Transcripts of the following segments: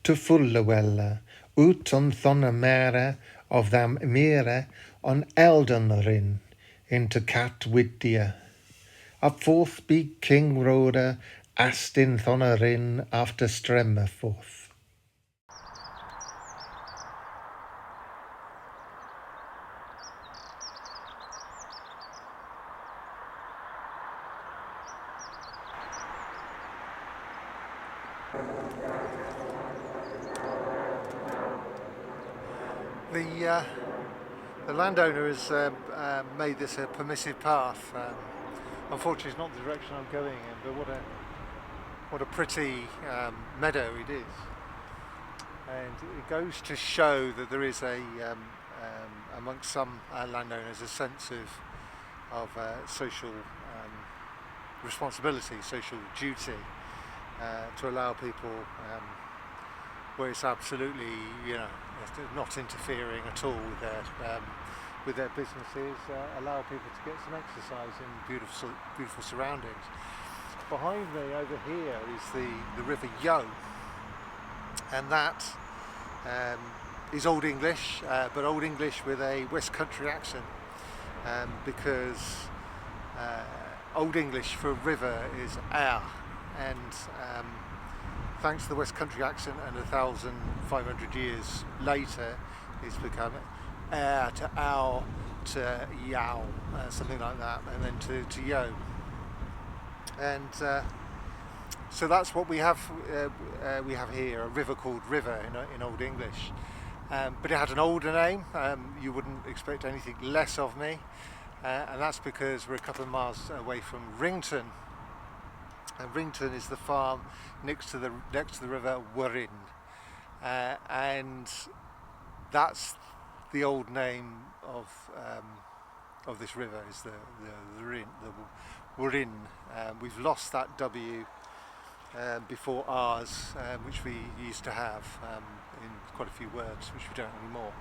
to fullewella, ut on thonna mera of them mere on Eldenrin into Catwidia. Up forth be King Rhoda, Astin Thonarin after Stremmerforth. The landowner has made this a permissive path. Unfortunately, it's not the direction I'm going in, but what a pretty meadow it is, and it goes to show that there is amongst some landowners a sense of social responsibility, social duty, to allow people where it's absolutely, not interfering at all with their businesses, allow people to get some exercise in beautiful surroundings. Behind me over here is the River Yeo, and that is Old English, but Old English with a West Country accent, because Old English for river is our, and thanks to the West Country accent, and 1,500 years later, it's become air to ow to yow, something like that, and then to yo. And so that's what we have. We have here a river called River in Old English, but it had an older name. You wouldn't expect anything less of me, and that's because we're a couple of miles away from Rington. And Rington is the farm next to the river Wurrin, and that's the old name of this river, is the Wurrin. We've lost that W before ours, which we used to have in quite a few words, which we don't anymore.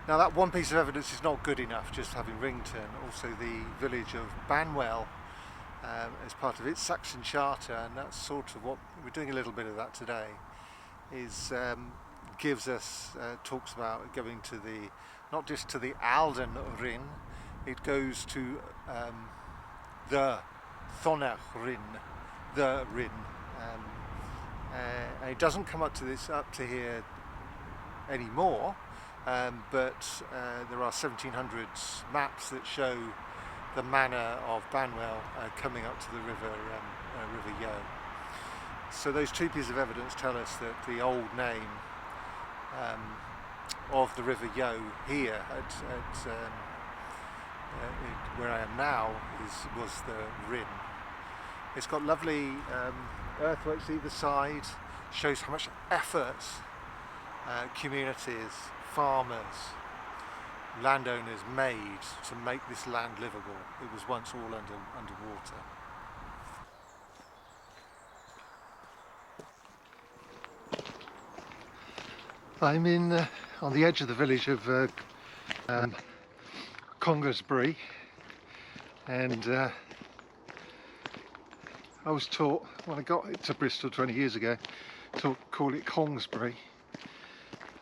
Now that one piece of evidence is not good enough, just having Rington. Also the village of Banwell as part of its Saxon charter, and that's sort of what we're doing, a little bit of that today, is gives us, talks about going to not just to the Alden Rin, it goes to the Thonach Rin, the Rin, and it doesn't come up to here anymore. But there are 1700s maps that show the manor of Banwell coming up to the River Yeo. So those two pieces of evidence tell us that the old name of the River Yeo here at where I am now was the Rin. It's got lovely earthworks either side, shows how much effort communities, farmers, landowners made to make this land livable. It was once all underwater. I'm on the edge of the village of Congresbury, and I was taught, when I got to Bristol 20 years ago, to call it Congsbury.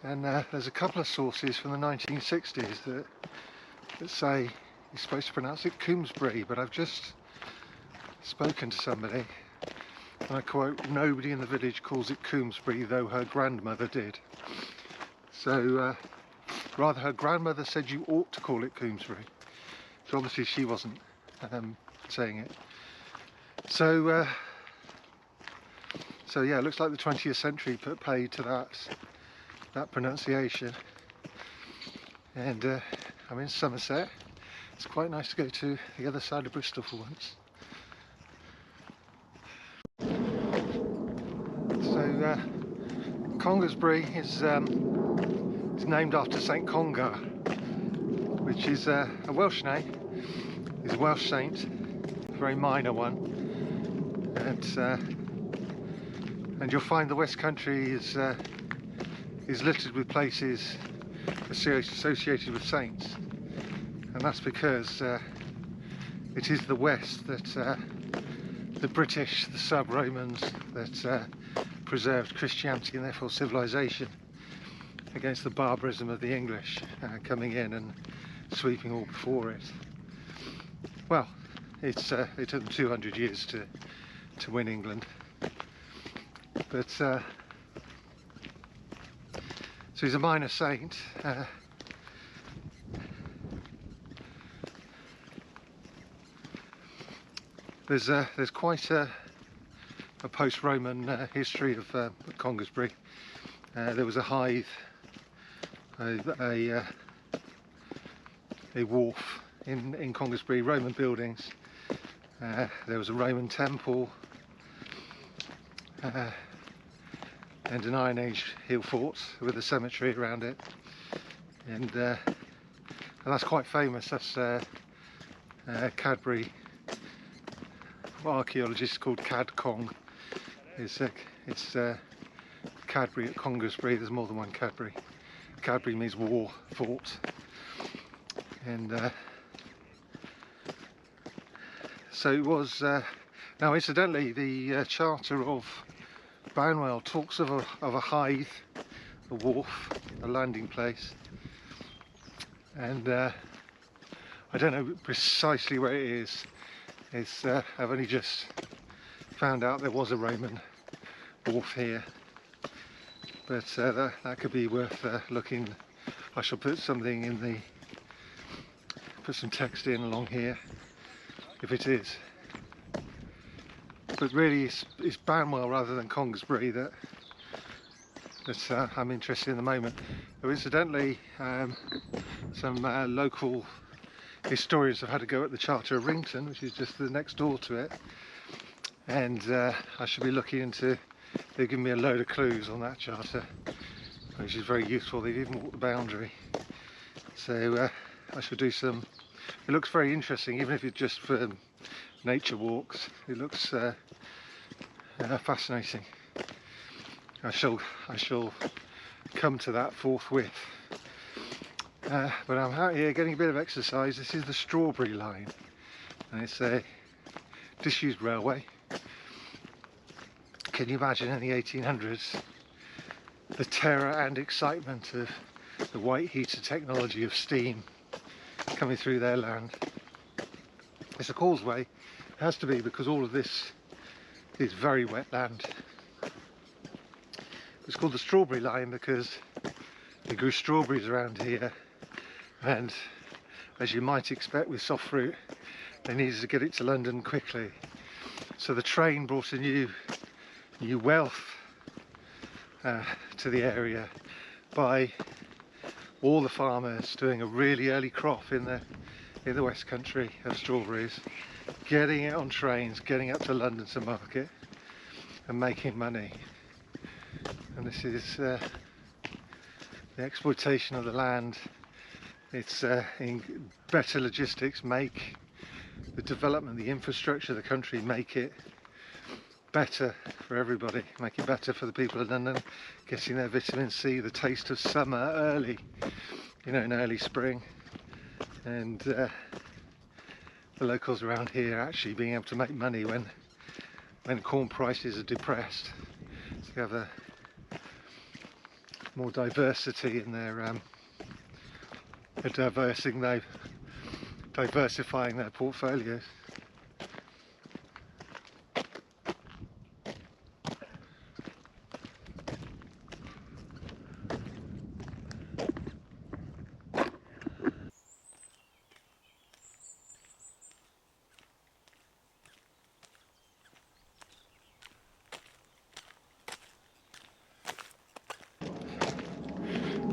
And there's a couple of sources from the 1960s that say you're supposed to pronounce it Coomsbury, but I've just spoken to somebody, and I quote, "Nobody in the village calls it Coomsbury, though her grandmother did." So rather, her grandmother said you ought to call it Coomsbury, so obviously she wasn't saying it. So yeah, it looks like the 20th century put paid to that pronunciation. And I'm in Somerset. It's quite nice to go to the other side of Bristol for once. So Congresbury is named after St Congar, which is a Welsh name. He's a Welsh saint, a very minor one, and you'll find the West Country is littered with places associated with saints, and that's because it is the West that the British, the sub-Romans that preserved Christianity and therefore civilization against the barbarism of the English coming in and sweeping all before it. Well, it took them 200 years to win England, but so he's a minor saint. There's quite a post-Roman history of Congresbury. There was a heath, a wharf in Congresbury, Roman buildings. There was a Roman temple and an Iron Age hill fort with a cemetery around it, and that's quite famous. That's Cadbury. What archaeologists called Cad-Cong. It's Cadbury at Congresbury. There's more than one Cadbury. Cadbury means war fort, and so it was. Now, incidentally, the charter of Banwell talks of a heath, a wharf, a landing place, and I don't know precisely where it is. I've only just found out there was a Roman wharf here, but that could be worth looking. I shall put something in put some text in along here if it is. But really, it's Banwell rather than Congresbury that I'm interested in at the moment. Though incidentally, some local historians have had a go at the Charter of Rington, which is just the next door to it, and I should be looking into. They've given me a load of clues on that charter, which is very useful. They've even walked the boundary, so I should do some. It looks very interesting, even if it's just for nature walks. It looks fascinating. I shall come to that forthwith. But I'm out here getting a bit of exercise. This is the Strawberry Line, and it's a disused railway. Can you imagine in the 1800s the terror and excitement of the white heater technology of steam coming through their land? It's a causeway. It has to be, because all of this is very wet land. It's called the Strawberry Line because they grew strawberries around here, and as you might expect with soft fruit, they needed to get it to London quickly. So the train brought a new wealth to the area by all the farmers doing a really early crop in the West Country of strawberries, getting it on trains, getting up to London to market, and making money. And this is the exploitation of the land. It's in better logistics make the development, the infrastructure of the country, make it better for everybody, make it better for the people of London, getting their vitamin C, the taste of summer early, in early spring, and the locals around here actually being able to make money when corn prices are depressed. So you have a more diversity in their diversifying their portfolios.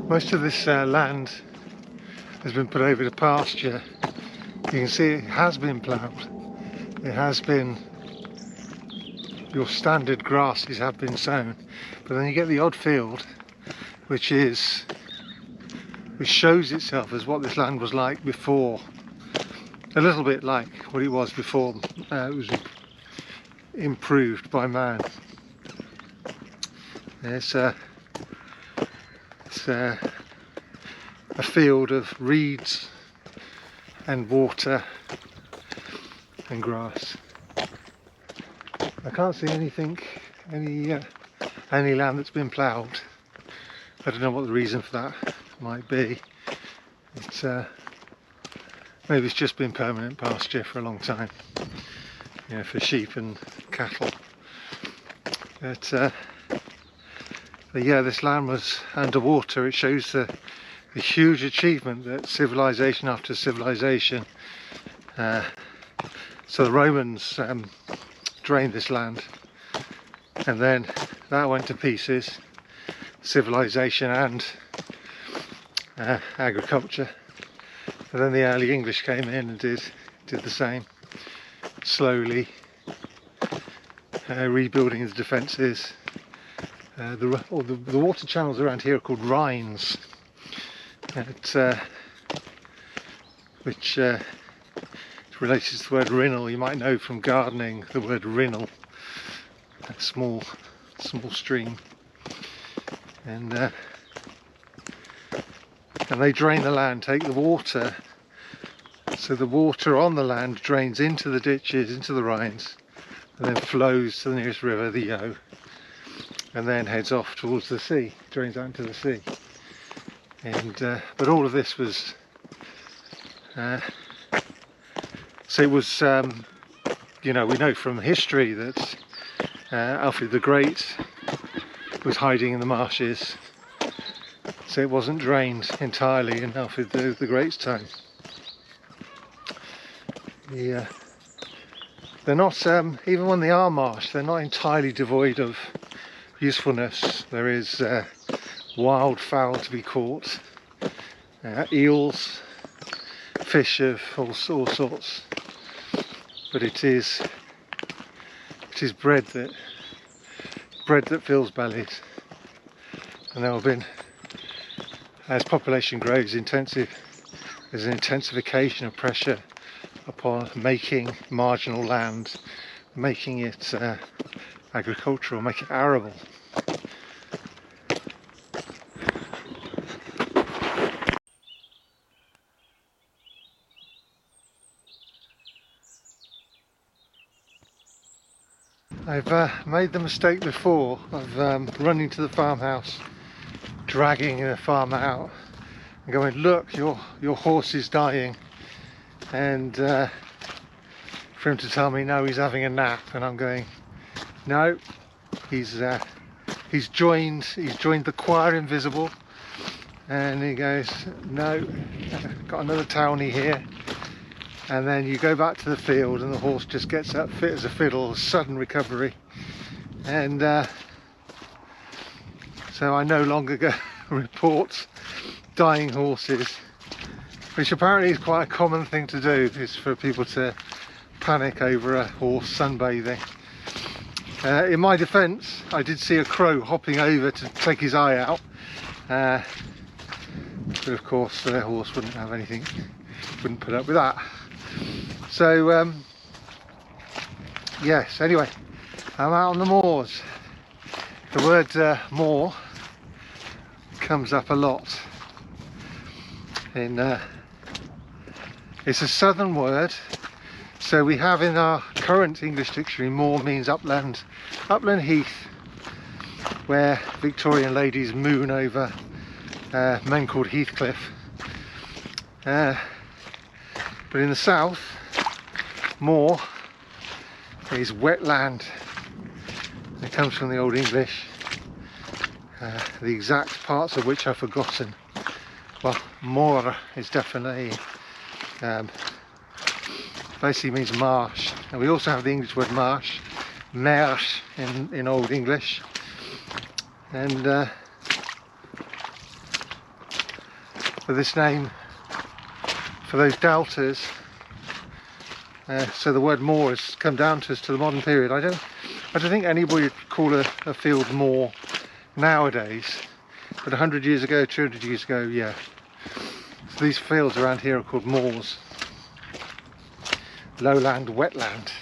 Most of this land has been put over to pasture. You can see it has been ploughed. It has been, your standard grasses have been sown, but then you get the odd field which shows itself as what this land was like before, a little bit like what it was before it was improved by man. It's a field of reeds and water and grass. can't see anything, any land that's been ploughed. I don't know what the reason for that might be. It's maybe it's just been permanent pasture for a long time, you know, for sheep and cattle. But yeah, this land was underwater. It shows the huge achievement that civilization after civilization. So the Romans drained this land, and then that went to pieces, civilization and agriculture. And then the early English came in and did the same, slowly rebuilding the defences. The water channels around here are called rhines, which related to the word rinnel. You might know from gardening the word rinnel, a small stream, and they drain the land, take the water, so the water on the land drains into the ditches, into the rhines, and then flows to the nearest river, the Yeo, and then heads off towards the sea, drains out into the sea. And but all of this was so it was you know, we know from history that Alfred the Great was hiding in the marshes, so it wasn't drained entirely in Alfred the Great's time. They're not, even when they are marsh, they're not entirely devoid of usefulness. There is wild fowl to be caught, eels, fish of all sorts, but it is bread that fills bellies. And there have been, as population grows, there's an intensification of pressure upon making marginal land, making it agricultural, making it arable. I've made the mistake before of running to the farmhouse, dragging the farmer out and going, "Look, your horse is dying," and for him to tell me no, he's having a nap, and I'm going, no, he's joined the choir invisible, and he goes, no, got another townie here. And then you go back to the field and the horse just gets up fit as a fiddle, sudden recovery, and so I no longer go report dying horses, which apparently is quite a common thing to do, is for people to panic over a horse sunbathing. In my defence, I did see a crow hopping over to take his eye out, but of course the horse wouldn't have anything, wouldn't put up with that. So yes, anyway, I'm out on the moors. The word moor comes up a lot in it's a southern word. So we have in our current English dictionary, moor means upland heath, where Victorian ladies moon over men called Heathcliff. But in the south, moor is wetland. It comes from the Old English, the exact parts of which I've forgotten. Well, moor is definitely basically means marsh, and we also have the English word marsh, mersh in Old English, and for this name, for those deltas, so the word moor has come down to us to the modern period. I don't think anybody would call a field moor nowadays, but 100 years ago, 200 years ago, yeah. So these fields around here are called moors. Lowland, wetland.